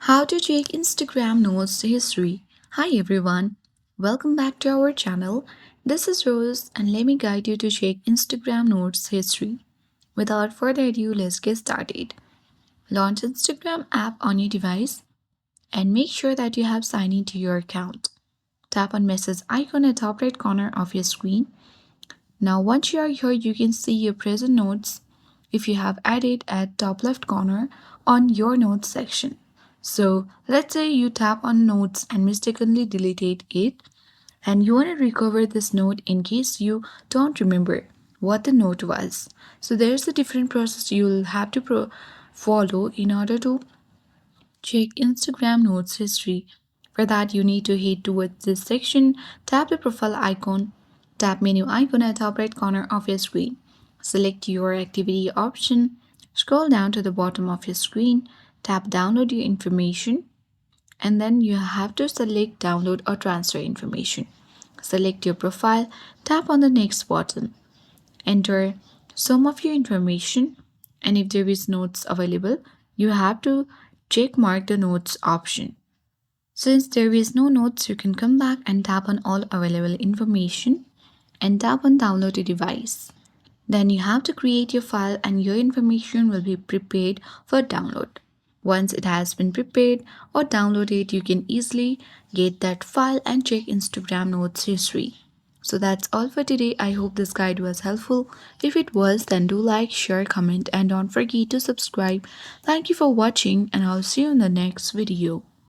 How to check Instagram notes history. Hi everyone, welcome back to our channel. This is Rose and let me guide you to check Instagram notes history. Without further ado, let's get started. Launch Instagram app on your device and make sure that you have signed into your account. Tap on message icon at top right corner of your screen. Now once you are here, you can see your present notes if you have added at top left corner on your notes section. So let's say you tap on notes and mistakenly deleted it and you want to recover this note in case you don't remember what the note was. So there's a different process you'll have to follow in order to check Instagram notes history. For that, you need to head towards this section, tap the profile icon, tap menu icon at top right corner of your screen. Select your activity option, scroll down to the bottom of your screen, tap download your information, and then you have to select download or transfer information. Select your profile, tap on the next button, enter some of your information, and if there is notes available, you have to check mark the notes option. Since there is no notes, you can come back and tap on all available information and tap on download a device. Then you have to create your file and your information will be prepared for download. Once it has been prepared or downloaded, you can easily get that file and check Instagram notes history. So that's all for today. I hope this guide was helpful. If it was, then do like, share, comment, and don't forget to subscribe. Thank you for watching, and I'll see you in the next video.